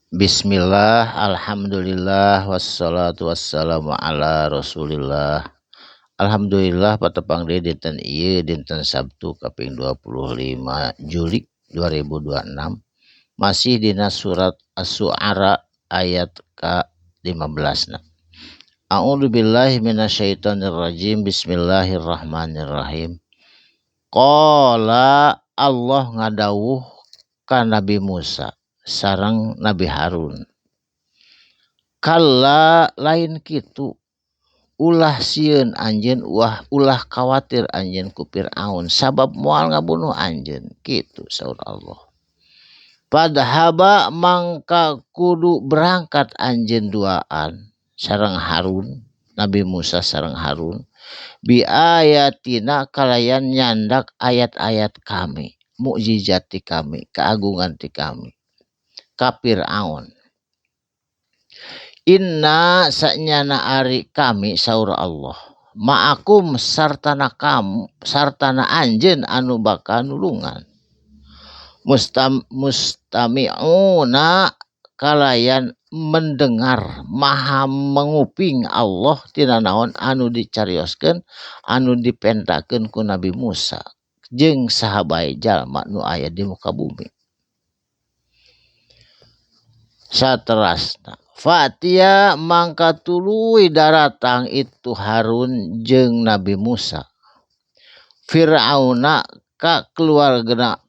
Bismillah, alhamdulillah, wassalatu wassalamu ala rasulillah. Alhamdulillah patepang deui dinten ieu dinten Sabtu kaping 25 Juli 2026 masih dina surat Asy-Syu'ara ayat ke-15. A'udzu billahi minasyaitonir rajim. Bismillahirrahmanirrahim. Qala Allah ngadawuh ka Nabi Musa sareng Nabi Harun. Kala lain kitu ulah sieun anjeun ulah khawatir anjeun ku Firaun sabab moal ngabunuh anjeun kitu saur Allah. Padahaba mangka kudu berangkat anjeun duaan sareng Harun, Nabi Musa sareng Harun bi ayatina kalayan nyandak ayat-ayat kami, mukjizat ti kami, keagungan ti kami ka Firaun. Inna sanyana ari kami saur Allah ma'akum sartana kamu sartana anjeun anu bakal nulungan mustami'una kalayan mendengar maha menguping Allah tina naon anu dicarioskeun anu dipentakeun ku Nabi Musa jeung sahabae jalma nu aya di muka bumi. Saterasna Fatia mangka tuluy daratang itu Harun jeung Nabi Musa Fir'auna ka keluargana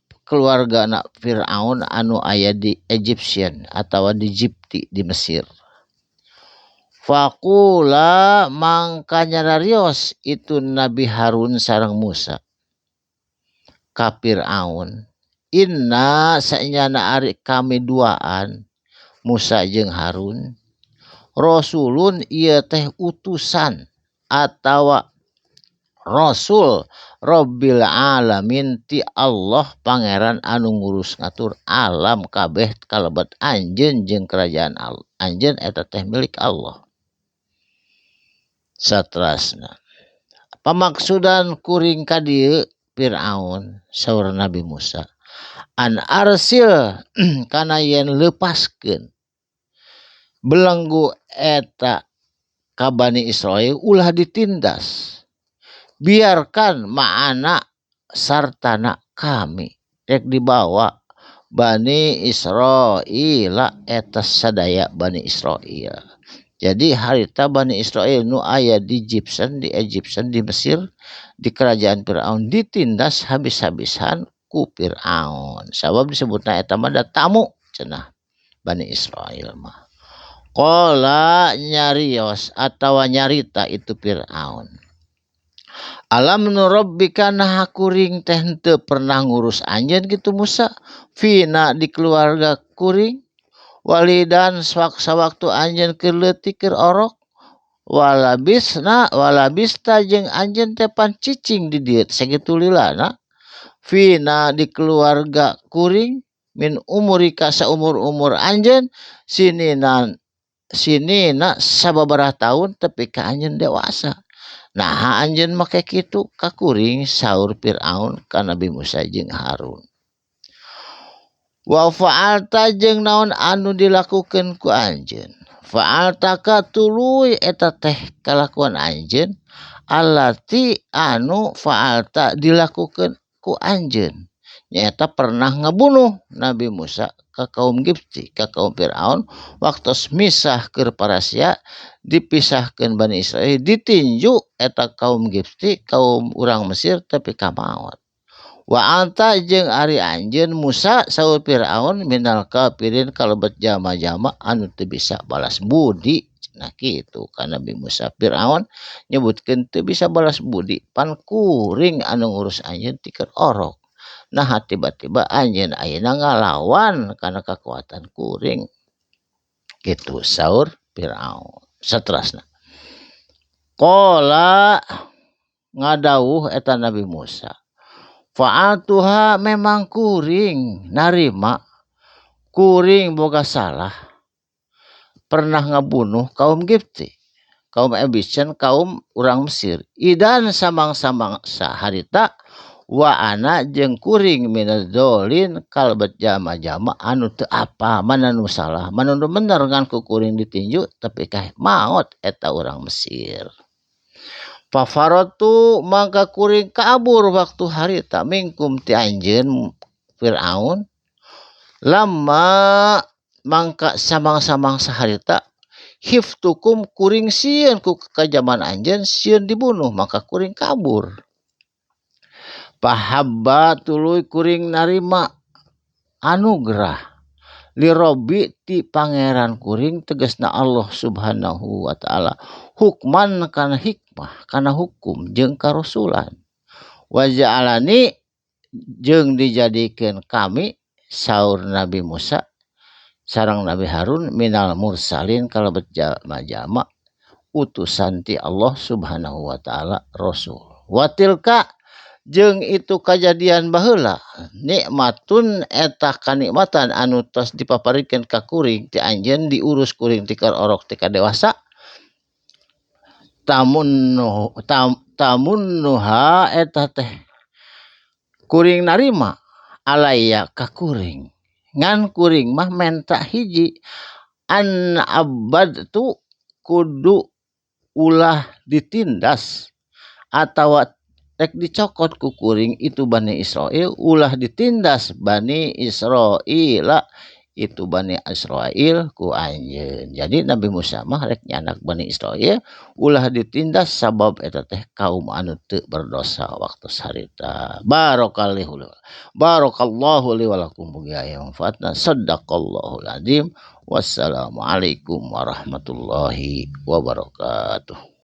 Fir'aun anu aya di Egyptian atawa di Jipti di Mesir. Faqula mangka nyararios itu Nabi Harun sareng Musa ka Fir'aun. Inna sanyana ari kami duaan Musa jeung Harun rasulun ieu teh utusan atawa rasul Rabbil alamin ti Allah pangeran anu ngurus ngatur alam kabeh kalebet anjeun jeung kerajaan anjeun eta teh milik Allah. Saterasna pamaksudan kuring ka dieu Firaun saur Nabi Musa an arsil kana yen lepaskeun belenggu eta ka Bani Israil ulah ditindas biarkan ma'ana sartana kami rek dibawa Bani Israil eta sadaya Bani Israil. Jadi harita Bani Israil nu aya di Egyptian di Mesir di kerajaan Firaun ditindas habis-habisan ku Firaun sabab disebutna eta mah da tamu cenah Bani Israil mah. Qala nyarios atawa nyarita itu Firaun. Alam nurabbika nah kuring teh henteu pernah ngurus anjeun kitu Musa fina di keluarga kuring walidan sawaktu anjeun keur leutik keur orok walabista jeung anjeun teh pan cicing di dieu sakitu lilana fina di keluarga kuring min umurika saumur-umur anjeun sinina sababaraha taun tepi ka anjeun dewasa. Nah anjeun make kitu ka kuring saur Firaun ka Nabi Musa jeung Harun. Wa fa'alta jeung naon anu dilakukeun ku anjeun. Fa'alta ka tuluy eta teh kalakuan anjeun allati anu fa'alta dilakukeun ku anjeun. Nyaeta pernah ngabunuh Nabi Musa ka kaum Gipti ka kaum Firaun waktos misah keur parasia dipisahkeun Bani Israil ditinju eta kaum Gipti kaum urang Mesir tapi ka maot. Wa anta jeung ari anjeun Musa saur Firaun minal kafirin kalebet jama-jama anu teu bisa balas budi. Nah kitu ka Nabi Musa. Firaun nyebutkeun teu bisa balas budi pan kuring anu ngurus anjeun ti keur orok. Nah tiba-tiba anjeun ayeuna ngalawan kana kekuatan kuring. Kitu saur Firaun. Saterasna qala ngadawuh eta Nabi Musa fa'atuha memang kuring narima kuring boga salah pernah ngabunuh kaum Gipti kaum Egyptian kaum urang Mesir idan samang-samang saharita wa ana jeung kuring minadzolin kalebet jama-jama anu teu apa mana nu salah mana nu bener ngan ku kuring ditinju tapi kah maot eta urang Mesir. Fafaratu mangka kuring kabur waktu harita mingkum ti anjeun Firaun lama mangka samang-samang saharita hiftukum kuring sieun ku kajaman anjeun sieun dibunuh maka kuring kabur. Pahabba tuluy kuring narima anugerah lirobi ti pangeran kuring tegasna Allah subhanahu wa ta'ala hukman kana hikmah kana hukum jeung karasulan wa ja'alani jeung dijadikeun kami saur Nabi Musa sareng Nabi Harun minal mursalin kalebet jalma-jalma utusan ti Allah subhanahu wa ta'ala rasul watilka jeung itu kajadian baheula nikmatun eta kanikmatan anu tos dipaparikeun ka kuring ti anjeun diurus kuring ti keur orok ti kadewasa tamunnuha eta teh kuring narima alaya ka kuring ngan kuring mah menta hiji an abad tu kudu ulah ditindas atawa rek dicokot ku kuring itu Bani Israel ulah ditindas Bani Israil itu Bani Israil ku anjeun. Jadi Nabi Musa mah rek nyanak Bani Israil ulah ditindas sabab eta teh kaum anu teu berdosa waktu sarita. Barakallahu li wa lakum mugi aya manfaatna sadaqallahul azim. Wassalamualaikum warahmatullahi wabarakatuh.